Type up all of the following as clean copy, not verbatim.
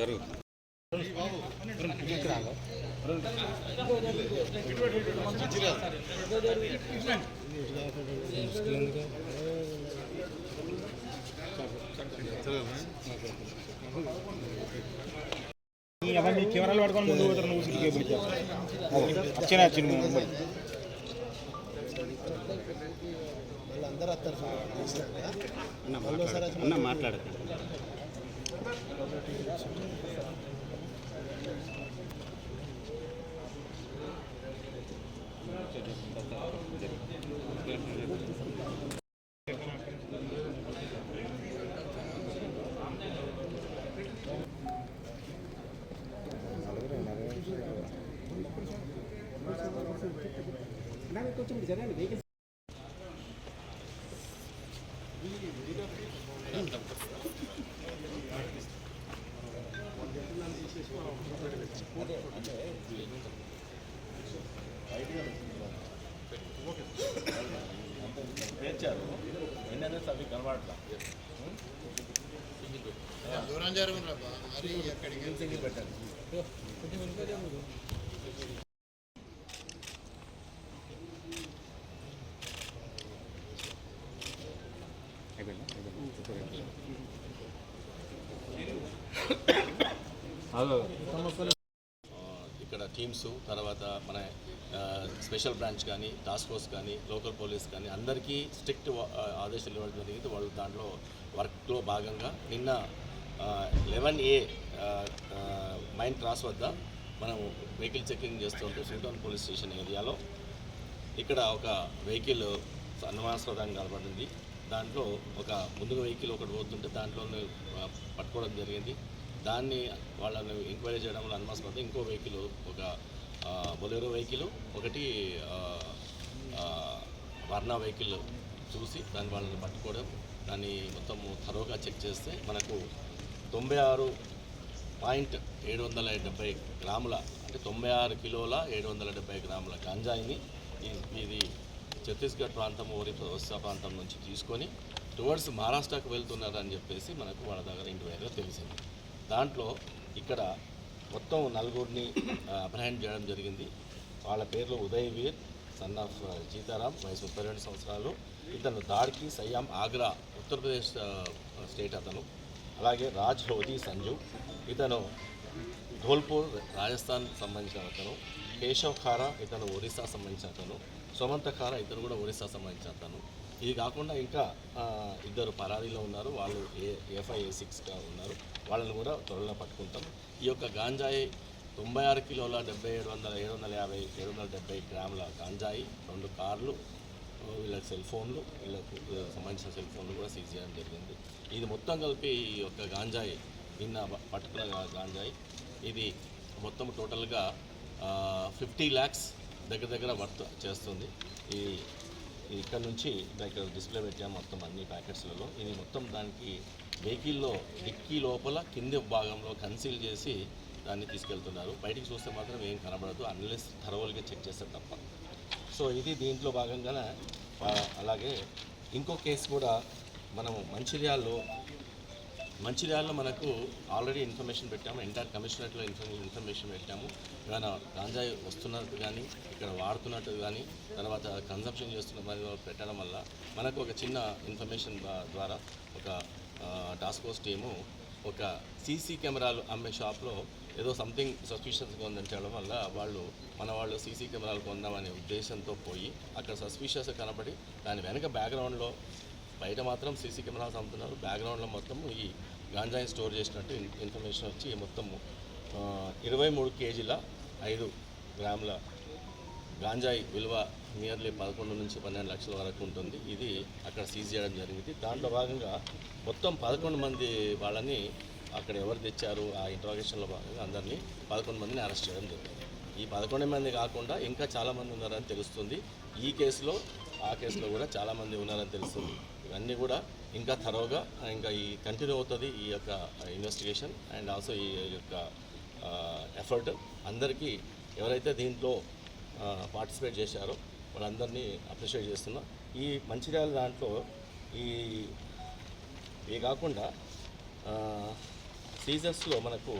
జరుగు అవన్నీ కెమెరాలు పట్టుకొని ముందు పోతారు. నువ్వు సిటీకి పిలిచావు వచ్చిన అందరూ వస్తారు. మాట్లాడకండి. కొంచెం జరగండి. వెహికల్స్ తెచ్చారు ఎన్ని అవి కనబడట్లా దూరం జరుగుతుంది మరి ఎక్కడికి సింగిల్ పెట్టాలి. ఇక్కడ టీమ్స్ తర్వాత మన స్పెషల్ బ్రాంచ్ కానీ టాస్క్ ఫోర్స్ కానీ లోకల్ పోలీస్ కానీ అందరికీ స్ట్రిక్ట్ ఆదేశాలు ఇవ్వడం జరిగింది. వాళ్ళు దాంట్లో వర్క్లో భాగంగా నిన్న 11A మైన్ క్రాస్ వద్ద మనం వెహికల్ చెకింగ్ చేస్తుంటే సూటౌన్ పోలీస్ స్టేషన్ ఏరియాలో ఇక్కడ ఒక వెహికల్ అనుమానాస్పదంగా కనబడింది. దాంట్లో ఒక ముందుగా వెహికల్ ఒకటి పోతుంటే దాంట్లో పట్టుకోవడం జరిగింది. దాన్ని వాళ్ళని ఎంక్వైరీ చేయడం వల్ల అనుమానాస్పదం ఇంకో వెహికల్ ఒక బొలెరో వెహికల్ ఒకటి వర్నా వెహికల్ చూసి దాన్ని వాళ్ళని పట్టుకోవడం, దాన్ని మొత్తం థరోగా చెక్ చేస్తే మనకు 96.770 గ్రాముల అంటే 96 కిలోల 770 గ్రాముల గంజాయిని ఇది ఛత్తీస్గఢ్ ప్రాంతం ఒరిస్సా ప్రాంతం నుంచి తీసుకొని టువర్డ్స్ మహారాష్ట్రకు వెళ్తున్నారని చెప్పేసి మనకు వాళ్ళ దగ్గర ఇంటివైగా తెలిసింది. దాంట్లో ఇక్కడ మొత్తం 4 అప్రహెండ్ చేయడం జరిగింది. వాళ్ళ పేర్లు ఉదయ్ వీర్ సన్ ఆఫ్ సీతారాం, వయసు 32 సంవత్సరాలు. ఇతను దాడ్కి సయ్యాం ఆగ్రా ఉత్తరప్రదేశ్ స్టేట్ అతను. అలాగే రాజ్ హోదీ సంజు ఇతను ధోల్పూర్ రాజస్థాన్ సంబంధించిన అతను. కేశవ్ ఖారా ఇతను ఒరిస్సా సంబంధించిన అతను. సుమంత ఖారా ఇతను కూడా ఒరిస్సా సంబంధించిన అతను. ఇది కాకుండా ఇంకా 2 పరారీలో ఉన్నారు. వాళ్ళు FI-A6గా ఉన్నారు. వాళ్ళని కూడా త్వరలో పట్టుకుంటాం. ఈ యొక్క గాంజాయి 96 కిలోల 770 గ్రాముల గాంజాయి, 2 కార్లు, వీళ్ళకి సెల్ ఫోన్లు, వీళ్ళకు సంబంధించిన సెల్ ఫోన్లు కూడా సీజ్ చేయడం జరిగింది. ఇది మొత్తం కలిపి ఈ యొక్క గాంజాయి నిన్న పట్టుకున్న గాంజాయి ఇది మొత్తం టోటల్గా 50 lakhs దగ్గర వర్త్ చేస్తుంది. ఈ ఇక్కడ నుంచి ఇక్కడ డిస్ప్లే పెట్టాము మొత్తం అన్ని ప్యాకెట్స్లలో. ఇది మొత్తం దానికి వెహికల్లో డిక్కీ లోపల కింది భాగంలో కన్సీల్ చేసి దాన్ని తీసుకెళ్తున్నారు. బయటికి చూస్తే మాత్రం ఏం కనబడదు అన్లెస్ థరోల్గా చెక్ చేస్తే తప్ప. సో ఇది దీంట్లో భాగంగానే అలాగే ఇంకో కేసు కూడా మనము మంచిర్యాలలో మనకు ఆల్రెడీ ఇన్ఫర్మేషన్ పెట్టాము. ఎంటైర్ కమిషనరేట్లో ఇన్ఫర్మేషన్ పెట్టాము. ఏమైనా గాంజాయి వస్తున్నట్టు కానీ ఇక్కడ వాడుతున్నట్టు కానీ తర్వాత కన్సంప్షన్ చేస్తున్న పెట్టడం వల్ల మనకు ఒక చిన్న ఇన్ఫర్మేషన్ ద్వారా ఒక టాస్క్ ఫోర్స్ టీము ఒక సీసీ కెమెరాలు అమ్మే షాప్లో ఏదో సంథింగ్ సస్పిషియస్గా ఉందని చెప్పడం వల్ల వాళ్ళు సీసీ కెమెరాలు కొందామనే ఉద్దేశంతో పోయి అక్కడ సస్పిషియస్ కనబడి దాని వెనక బ్యాక్గ్రౌండ్లో బయట మాత్రం సీసీ కెమెరాస్ అమ్ముతున్నారు. బ్యాక్గ్రౌండ్లో మొత్తం ఈ గాంజాయి స్టోర్ చేసినట్టు ఇన్ఫర్మేషన్ వచ్చి మొత్తము 23 కేజీల 5 గ్రాముల గాంజాయి విలువ నియర్లీ 11 నుంచి 12 లక్షల వరకు ఉంటుంది. ఇది అక్కడ సీజ్ చేయడం జరిగింది. దాంట్లో భాగంగా మొత్తం 11 మంది వాళ్ళని అక్కడ ఎవరు తెచ్చారు ఆ ఇంట్రాగేషన్లో భాగంగా అందరినీ 11 మందిని అరెస్ట్ చేయడం జరిగింది. ఈ 11 మంది కాకుండా ఇంకా చాలామంది ఉన్నారని తెలుస్తుంది. ఈ కేసులో ఆ కేసులో కూడా చాలామంది ఉన్నారని తెలుస్తుంది. ఇవన్నీ కూడా ఇంకా థరోగా ఇంకా ఈ కంటిన్యూ అవుతుంది ఈ యొక్క ఇన్వెస్టిగేషన్ అండ్ ఆల్సో ఈ యొక్క ఎఫర్ట్. అందరికీ ఎవరైతే దీంట్లో పార్టిసిపేట్ చేశారో వాళ్ళందరినీ అప్రిషియేట్ చేస్తున్నా. ఈ మంచిర్యాల దాంట్లో ఇవి కాకుండా సీజర్స్లో మనకు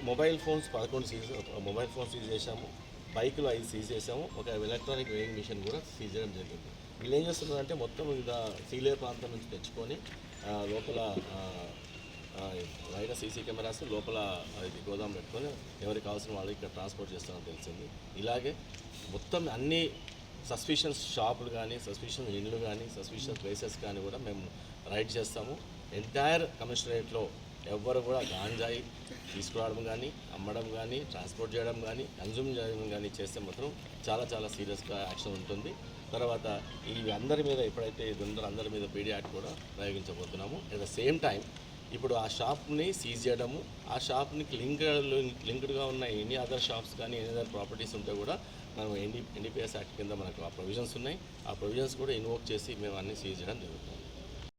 mobile phones 11 mobile phones seize చేశాము, బైకులు 5 సీజ్ చేసాము, ఒక ఎలక్ట్రానిక్ వేయింగ్ మిషన్ కూడా సీజ్ చేయడం జరిగింది. వీళ్ళు ఏం చేస్తున్నారంటే మొత్తం ఇక సీలేరు ప్రాంతం నుంచి తెచ్చుకొని లోపల బయట సీసీ కెమెరాస్ లోపల ఇది గోదాం పెట్టుకొని ఎవరికి కావాల్సిన వాళ్ళు ఇక్కడ ట్రాన్స్పోర్ట్ చేస్తామని తెలిసింది. ఇలాగే మొత్తం అన్ని సస్పిషన్స్ షాపులు కానీ, సస్పిషన్స్ ఇండ్లు కానీ, సస్పిషన్స్ ప్లేసెస్ కానీ కూడా మేము రైడ్ చేస్తాము. ఎంటైర్ కమిషనరేట్లో ఎవ్వరు కూడా గాంజాయి తీసుకురావడం కానీ, అమ్మడం కానీ, ట్రాన్స్పోర్ట్ చేయడం కానీ, కన్జ్యూమ్ చేయడం కానీ చేస్తే మాత్రం చాలా చాలా సీరియస్గా యాక్షన్ ఉంటుంది. తర్వాత ఈ అందరి మీద ఎప్పుడైతే ఇది ఉందో అందరి మీద పీడీ యాక్ట్ కూడా ప్రయోగించబోతున్నాము. అట్ ద సేమ్ టైం ఇప్పుడు ఆ షాప్ని సీజ్ చేయడము, ఆ షాప్కి లింక్డ్గా ఉన్న ఎనీ అదర్ షాప్స్ కానీ ఎనీ అదర్ ప్రాపర్టీస్ ఉంటే కూడా మనం ఎన్డీపీఎస్ యాక్ట్ కింద మనకు ఆ ప్రొవిజన్స్ ఉన్నాయి. ఆ ప్రొవిజన్స్ కూడా ఇన్వోక్ చేసి మేము అన్నీ సీజ్ చేయడం జరుగుతుంది.